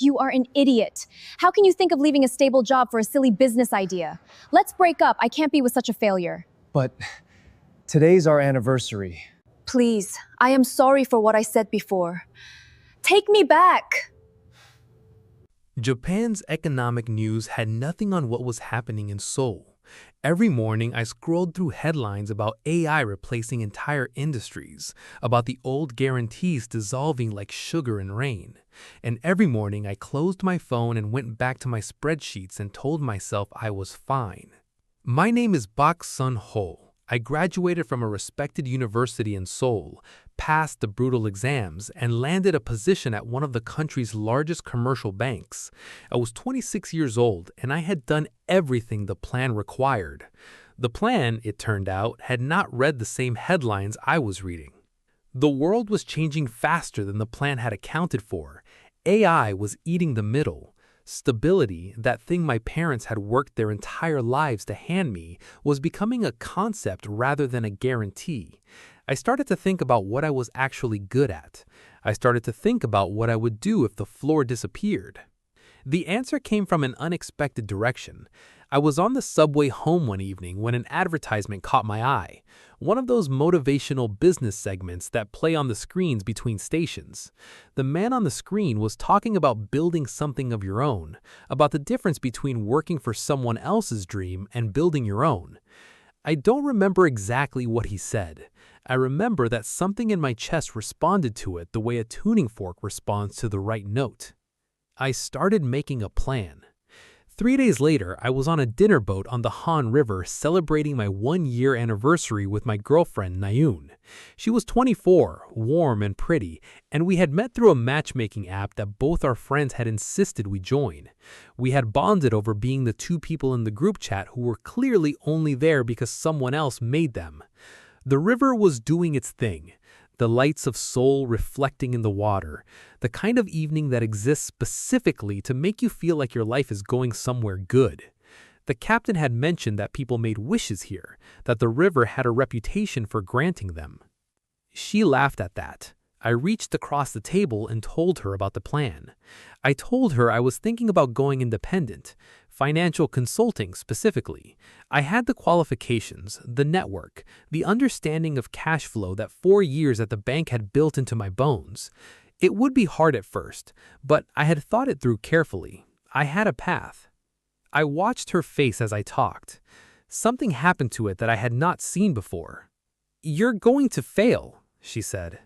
You are an idiot. How can you think of leaving a stable job for a silly business idea? Let's break up. I can't be with such a failure. But today's our anniversary. Please, I am sorry for what I said before. Take me back. Japan's economic news had nothing on what was happening in Seoul. Every morning, I scrolled through headlines about AI replacing entire industries, about the old guarantees dissolving like sugar in rain. And every morning, I closed my phone and went back to my spreadsheets and told myself I was fine. My name is Bak Sun-ho. I graduated from a respected university in Seoul, passed the brutal exams, and landed a position at one of the country's largest commercial banks. I was 26 years old, and I had done everything the plan required. The plan, it turned out, had not read the same headlines I was reading. The world was changing faster than the plan had accounted for. AI was eating the middle. Stability, that thing my parents had worked their entire lives to hand me, was becoming a concept rather than a guarantee. I started to think about what I was actually good at. I started to think about what I would do if the floor disappeared. The answer came from an unexpected direction. I was on the subway home one evening when an advertisement caught my eye, one of those motivational business segments that play on the screens between stations. The man on the screen was talking about building something of your own, about the difference between working for someone else's dream and building your own. I don't remember exactly what he said. I remember that something in my chest responded to it the way a tuning fork responds to the right note. I started making a plan. 3 days later, I was on a dinner boat on the Han River celebrating my 1-year anniversary with my girlfriend, Nayun. She was 24, warm and pretty, and we had met through a matchmaking app that both our friends had insisted we join. We had bonded over being the two people in the group chat who were clearly only there because someone else made them. The river was doing its thing. The lights of Seoul reflecting in the water, the kind of evening that exists specifically to make you feel like your life is going somewhere good. The captain had mentioned that people made wishes here, that the river had a reputation for granting them. She laughed at that. I reached across the table and told her about the plan. I told her I was thinking about going independent, financial consulting specifically. I had the qualifications, the network, the understanding of cash flow that 4 years at the bank had built into my bones. It would be hard at first, but I had thought it through carefully. I had a path. I watched her face as I talked. Something happened to it that I had not seen before. "You're going to fail," she said.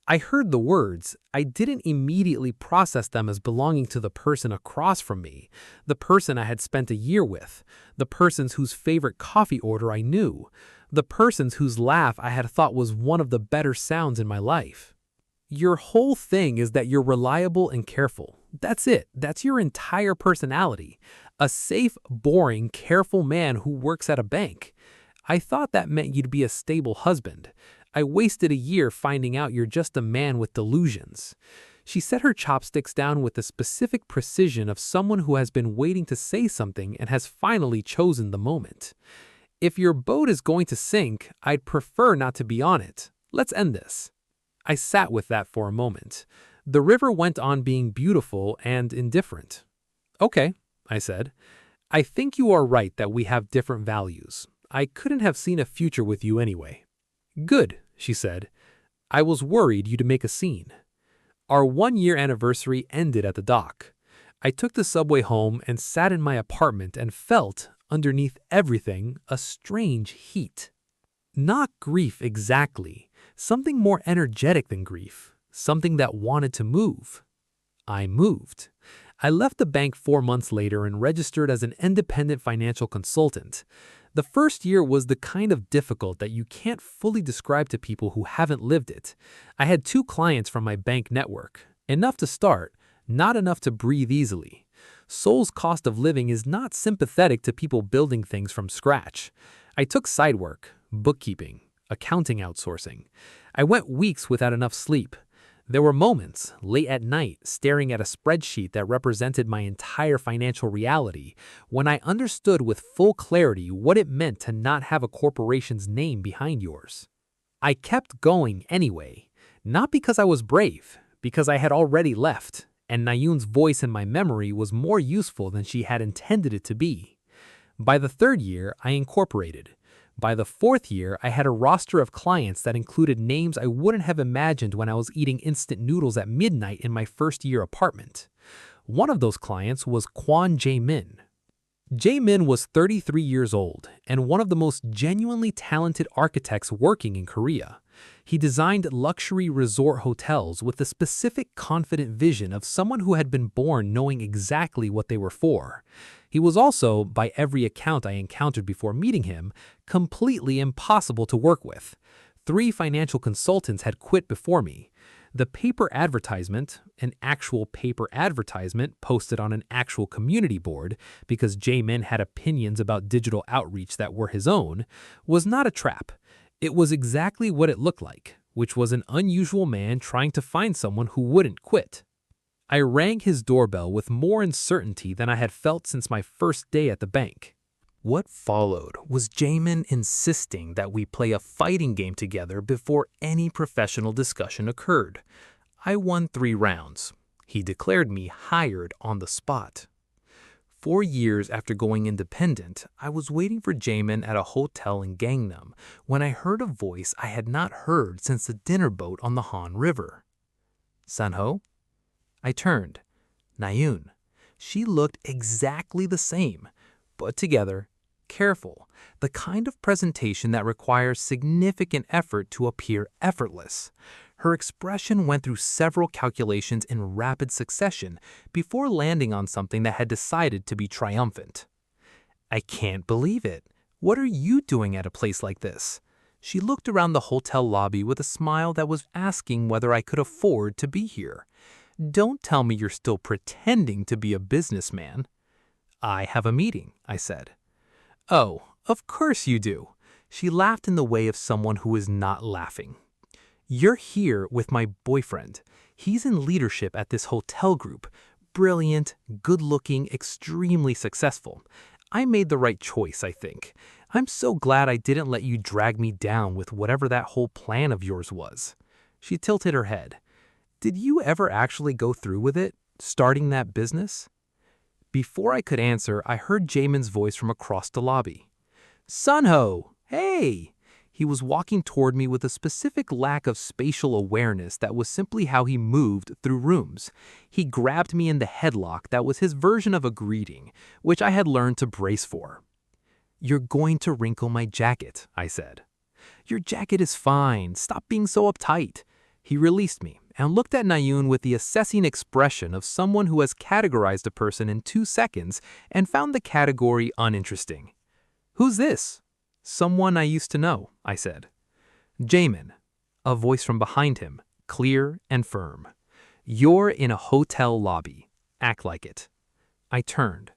I heard the words. I didn't immediately process them as belonging to the person across from me, the person I had spent a year with, the persons whose favorite coffee order I knew, the persons whose laugh I had thought was one of the better sounds in my life. "Your whole thing is that you're reliable and careful. That's it. That's your entire personality. A safe, boring, careful man who works at a bank. I thought that meant you'd be a stable husband. I wasted a year finding out you're just a man with delusions." She set her chopsticks down with the specific precision of someone who has been waiting to say something and has finally chosen the moment. "If your boat is going to sink, I'd prefer not to be on it. Let's end this." I sat with that for a moment. The river went on being beautiful and indifferent. "Okay," I said. "I think you are right that we have different values. I couldn't have seen a future with you anyway." "Good," she said. "I was worried you'd make a scene." Our 1-year anniversary ended at the dock. I took the subway home and sat in my apartment and felt, underneath everything, a strange heat. Not grief exactly, something more energetic than grief, something that wanted to move. I moved. I left the bank 4 months later and registered as an independent financial consultant. The first year was the kind of difficult that you can't fully describe to people who haven't lived it. I had 2 clients from my bank network. Enough to start, not enough to breathe easily. Seoul's cost of living is not sympathetic to people building things from scratch. I took side work, bookkeeping, accounting outsourcing. I went weeks without enough sleep. There were moments, late at night, staring at a spreadsheet that represented my entire financial reality, when I understood with full clarity what it meant to not have a corporation's name behind yours. I kept going anyway, not because I was brave, because I had already left, and Nayun's voice in my memory was more useful than she had intended it to be. By the third year, I incorporated. By the fourth year, I had a roster of clients that included names I wouldn't have imagined when I was eating instant noodles at midnight in my first-year apartment. One of those clients was Kwon Jae-min. Jae-min was 33 years old and one of the most genuinely talented architects working in Korea. He designed luxury resort hotels with the specific confident vision of someone who had been born knowing exactly what they were for. He was also, by every account I encountered before meeting him, completely impossible to work with. 3 financial consultants had quit before me. The paper advertisement, an actual paper advertisement posted on an actual community board because Jae-min had opinions about digital outreach that were his own, was not a trap. It was exactly what it looked like, which was an unusual man trying to find someone who wouldn't quit. I rang his doorbell with more uncertainty than I had felt since my first day at the bank. What followed was Jae-min insisting that we play a fighting game together before any professional discussion occurred. I won 3 rounds. He declared me hired on the spot. 4 years after going independent, I was waiting for Jae-min at a hotel in Gangnam when I heard a voice I had not heard since the dinner boat on the Han River. "Sanho?" I turned. Nayun. She looked exactly the same, put together, careful, the kind of presentation that requires significant effort to appear effortless. Her expression went through several calculations in rapid succession before landing on something that had decided to be triumphant. "I can't believe it. What are you doing at a place like this?" She looked around the hotel lobby with a smile that was asking whether I could afford to be here. "Don't tell me you're still pretending to be a businessman." "I have a meeting," I said. "Oh, of course you do." She laughed in the way of someone who is not laughing. "You're here with my boyfriend. He's in leadership at this hotel group. Brilliant, good-looking, extremely successful. I made the right choice, I think. I'm so glad I didn't let you drag me down with whatever that whole plan of yours was." She tilted her head. "Did you ever actually go through with it, starting that business?" Before I could answer, I heard Jaemin's voice from across the lobby. "Sunho! Hey!" He was walking toward me with a specific lack of spatial awareness that was simply how he moved through rooms. He grabbed me in the headlock that was his version of a greeting, which I had learned to brace for. "You're going to wrinkle my jacket," I said. "Your jacket is fine. Stop being so uptight." He released me and looked at Nayun with the assessing expression of someone who has categorized a person in 2 seconds and found the category uninteresting. "Who's this?" "Someone I used to know," I said. "Jaemin." A voice from behind him, clear and firm. "You're in a hotel lobby. Act like it." I turned.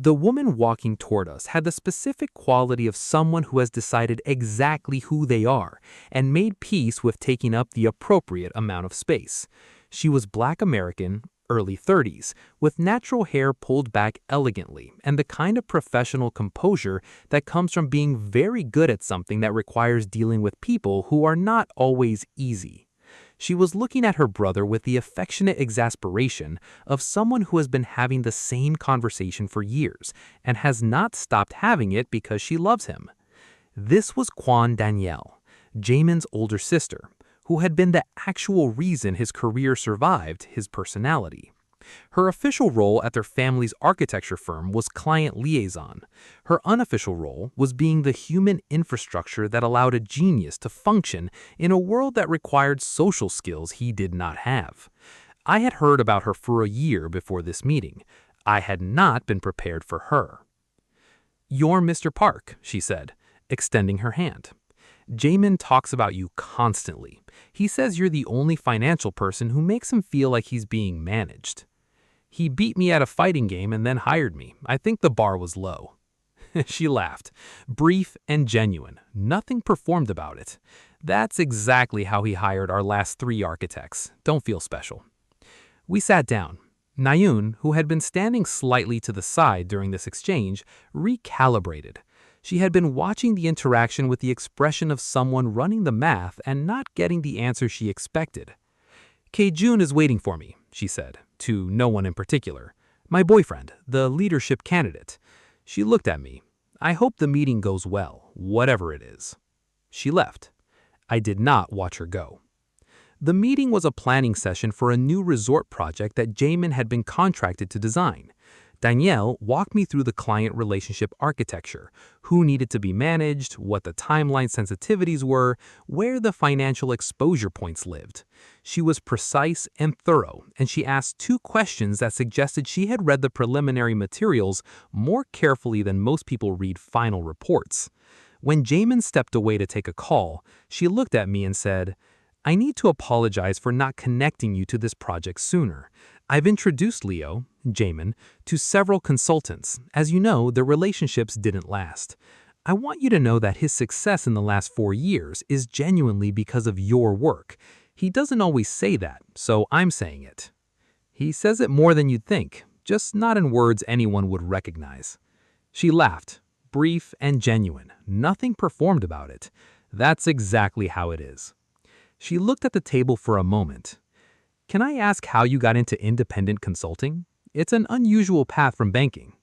The woman walking toward us had the specific quality of someone who has decided exactly who they are and made peace with taking up the appropriate amount of space. She was Black American, early 30s, with natural hair pulled back elegantly and the kind of professional composure that comes from being very good at something that requires dealing with people who are not always easy. She was looking at her brother with the affectionate exasperation of someone who has been having the same conversation for years and has not stopped having it because she loves him. This was Kwon Danielle, Jaemin's older sister, who had been the actual reason his career survived his personality. Her official role at their family's architecture firm was client liaison. Her unofficial role was being the human infrastructure that allowed a genius to function in a world that required social skills he did not have. I had heard about her for a year before this meeting. I had not been prepared for her. "You're Mr. Park," she said, extending her hand. "Jaemin talks about you constantly. He says you're the only financial person who makes him feel like he's being managed." "He beat me at a fighting game and then hired me. I think the bar was low." She laughed. Brief and genuine. Nothing performed about it. "That's exactly how he hired our last 3 architects. Don't feel special." We sat down. Nayun, who had been standing slightly to the side during this exchange, recalibrated. She had been watching the interaction with the expression of someone running the math and not getting the answer she expected. "K-Jun is waiting for me," she said. to no one in particular. My boyfriend, the leadership candidate. She looked at me. I hope the meeting goes well, whatever it is. She left. I did not watch her go. The meeting was a planning session for a new resort project that Jamin had been contracted to design. Danielle walked me through the client relationship architecture, who needed to be managed, what the timeline sensitivities were, where the financial exposure points lived. She was precise and thorough, and she asked 2 questions that suggested she had read the preliminary materials more carefully than most people read final reports. When Jamin stepped away to take a call, she looked at me and said, "I need to apologize for not connecting you to this project sooner. I've introduced Leo, Jamin, to several consultants. As you know, their relationships didn't last. I want you to know that his success in the last 4 years is genuinely because of your work. He doesn't always say that, so I'm saying it. He says it more than you'd think, just not in words anyone would recognize." She laughed, brief and genuine, nothing performed about it. That's exactly how it is. She looked at the table for a moment. "Can I ask how you got into independent consulting? It's an unusual path from banking."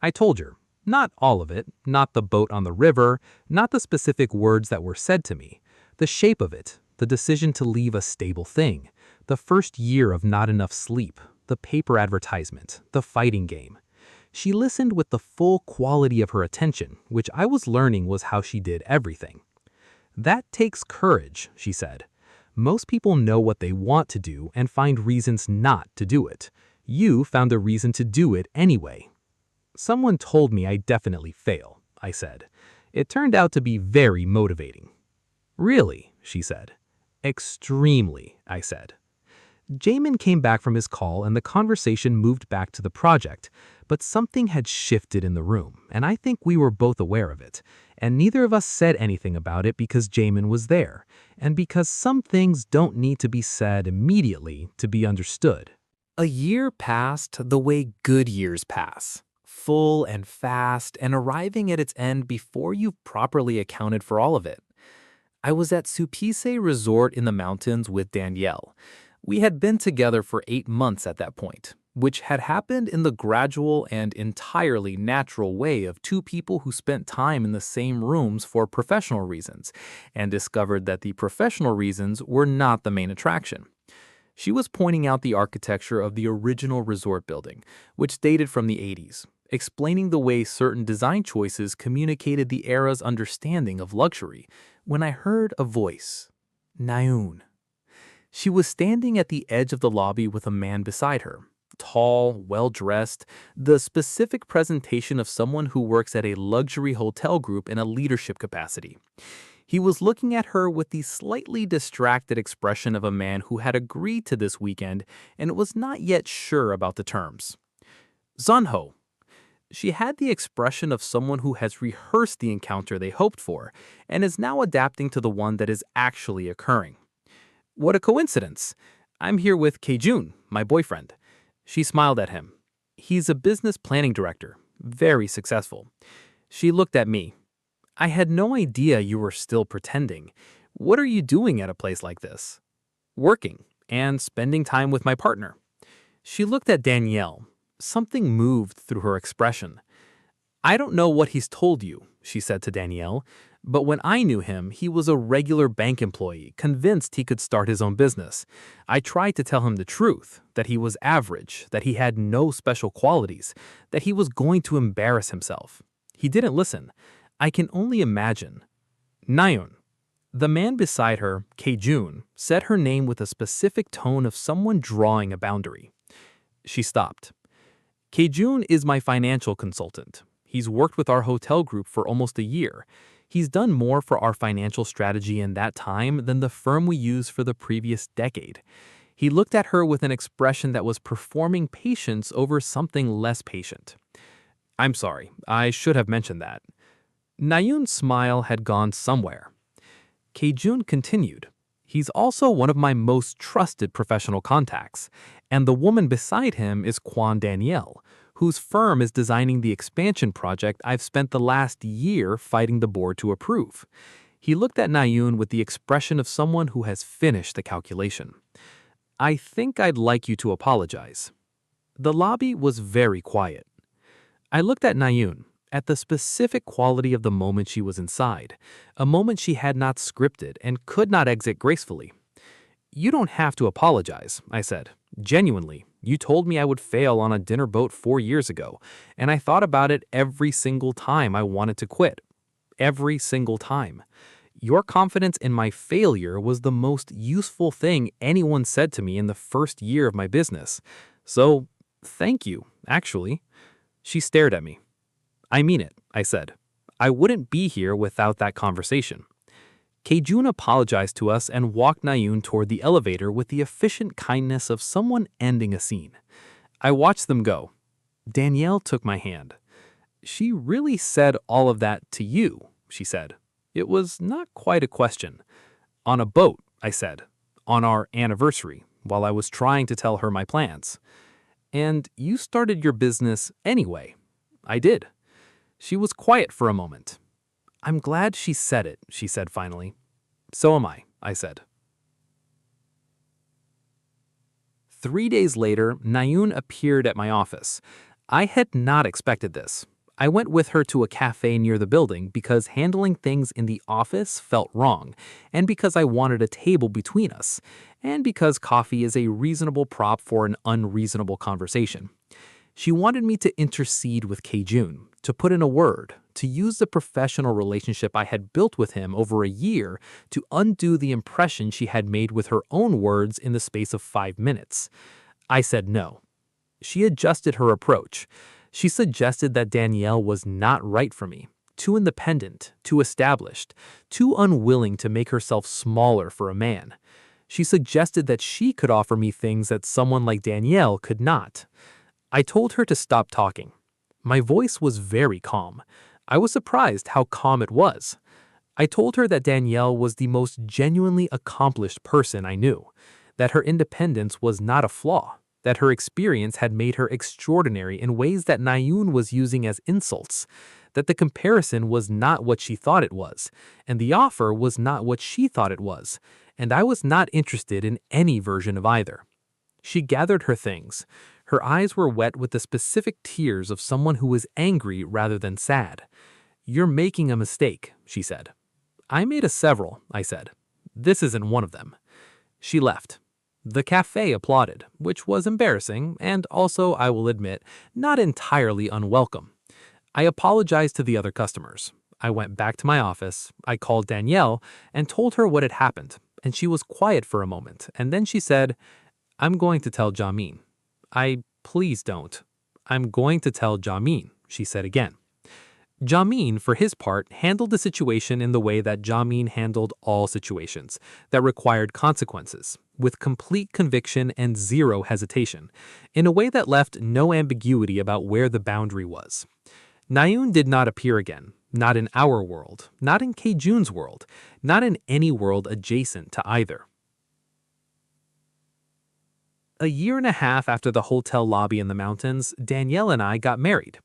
I told her, not all of it, not the boat on the river, not the specific words that were said to me, the shape of it, the decision to leave a stable thing, the first year of not enough sleep, the paper advertisement, the fighting game. She listened with the full quality of her attention, which I was learning was how she did everything. "That takes courage," she said. "Most people know what they want to do and find reasons not to do it. You found a reason to do it anyway." "Someone told me I definitely fail," I said. "It turned out to be very motivating." "Really?" she said. "Extremely," I said. Jamin came back from his call and the conversation moved back to the project, but something had shifted in the room, and I think we were both aware of it, and neither of us said anything about it because Jamin was there, and because some things don't need to be said immediately to be understood. A year passed the way good years pass, full and fast and arriving at its end before you've properly accounted for all of it. I was at Supise Resort in the mountains with Danielle. We had been together for 8 months at that point, which had happened in the gradual and entirely natural way of 2 people who spent time in the same rooms for professional reasons and discovered that the professional reasons were not the main attraction. She was pointing out the architecture of the original resort building, which dated from the 80s, explaining the way certain design choices communicated the era's understanding of luxury, when I heard a voice. Nayoon. She was standing at the edge of the lobby with a man beside her. Tall, well-dressed, the specific presentation of someone who works at a luxury hotel group in a leadership capacity. He was looking at her with the slightly distracted expression of a man who had agreed to this weekend and was not yet sure about the terms. Sunho. She had the expression of someone who has rehearsed the encounter they hoped for and is now adapting to the one that is actually occurring. What a coincidence. I'm here with K-Jun, my boyfriend. She smiled at him. He's a business planning director, very successful. She looked at me. I had no idea you were still pretending. What are you doing at a place like this? Working and spending time with my partner. She looked at Danielle. Something moved through her expression. I don't know what he's told you, she said to Danielle, but when I knew him, he was a regular bank employee, convinced he could start his own business. I tried to tell him the truth, that he was average, that he had no special qualities, that he was going to embarrass himself. He didn't listen. I can only imagine. Nayeon. The man beside her, K-Jun, said her name with a specific tone of someone drawing a boundary. She stopped. K-Jun is my financial consultant. He's worked with our hotel group for almost a year. He's done more for our financial strategy in that time than the firm we used for the previous decade. He looked at her with an expression that was performing patience over something less patient. I'm sorry, I should have mentioned that. Nayoon's smile had gone somewhere. K-Jun continued. He's also one of my most trusted professional contacts, and the woman beside him is Kwon Danielle, whose firm is designing the expansion project I've spent the last year fighting the board to approve. He looked at Nayoon with the expression of someone who has finished the calculation. I think I'd like you to apologize. The lobby was very quiet. I looked at Nayun, at the specific quality of the moment she was inside, a moment she had not scripted and could not exit gracefully. You don't have to apologize, I said. Genuinely, you told me I would fail on a dinner boat 4 years ago, and I thought about it every single time I wanted to quit. Every single time. Your confidence in my failure was the most useful thing anyone said to me in the first year of my business. So, thank you, actually. She stared at me. I mean it, I said. I wouldn't be here without that conversation. Kejun apologized to us and walked Nayun toward the elevator with the efficient kindness of someone ending a scene. I watched them go. Danielle took my hand. She really said all of that to you, she said. It was not quite a question. On a boat, I said, on our anniversary, while I was trying to tell her my plans. And you started your business anyway. I did. She was quiet for a moment. I'm glad she said it, she said finally. So am I said. 3 days later, Nayun appeared at my office. I had not expected this. I went with her to a cafe near the building because handling things in the office felt wrong, and because I wanted a table between us, and because coffee is a reasonable prop for an unreasonable conversation. She wanted me to intercede with Kejun, to put in a word, to use the professional relationship I had built with him over a year to undo the impression she had made with her own words in the space of 5 minutes. I said no. She adjusted her approach. She suggested that Danielle was not right for me, too independent, too established, too unwilling to make herself smaller for a man. She suggested that she could offer me things that someone like Danielle could not. I told her to stop talking. My voice was very calm. I was surprised how calm it was. I told her that Danielle was the most genuinely accomplished person I knew, that her independence was not a flaw, that her experience had made her extraordinary in ways that Nayun was using as insults, that the comparison was not what she thought it was, and the offer was not what she thought it was, and I was not interested in any version of either. She gathered her things. Her eyes were wet with the specific tears of someone who was angry rather than sad. You're making a mistake, she said. I made a several, I said. This isn't one of them. She left. The cafe applauded, which was embarrassing and also, I will admit, not entirely unwelcome. I apologized to the other customers. I went back to my office. I called Danielle and told her what had happened, and she was quiet for a moment, and then she said, I'm going to tell Jamin. Please don't. I'm going to tell Jamin, she said again. Jamin, for his part, handled the situation in the way that Jamin handled all situations that required consequences, with complete conviction and zero hesitation, in a way that left no ambiguity about where the boundary was. Nayun did not appear again, not in our world, not in Kejun's world, not in any world adjacent to either. A year and a half after the hotel lobby in the mountains, Danielle and I got married.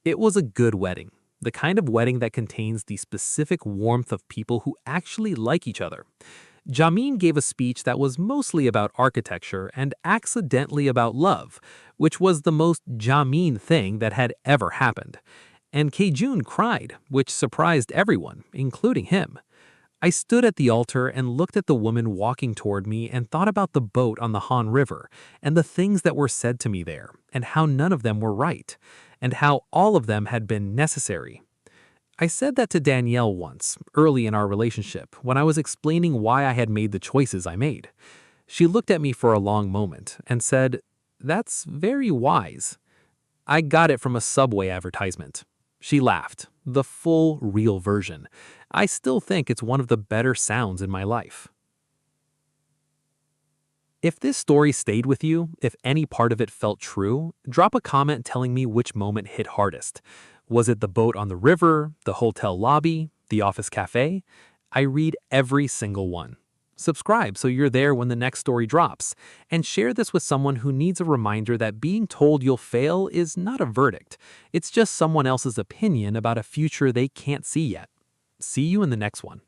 It was a good wedding, the kind of wedding that contains the specific warmth of people who actually like each other. Jamin gave a speech that was mostly about architecture and accidentally about love, which was the most Jamin thing that had ever happened. And Kejun cried, which surprised everyone, including him. I stood at the altar and looked at the woman walking toward me and thought about the boat on the Han River and the things that were said to me there and how none of them were right and how all of them had been necessary. I said that to Danielle once, early in our relationship, when I was explaining why I had made the choices I made. She looked at me for a long moment and said, "That's very wise." I got it from a Subway advertisement. She laughed, the full, real version. I still think it's one of the better sounds in my life. If this story stayed with you, if any part of it felt true, drop a comment telling me which moment hit hardest. Was it the boat on the river, the hotel lobby, the office cafe? I read every single one. Subscribe so you're there when the next story drops, and share this with someone who needs a reminder that being told you'll fail is not a verdict. It's just someone else's opinion about a future they can't see yet. See you in the next one.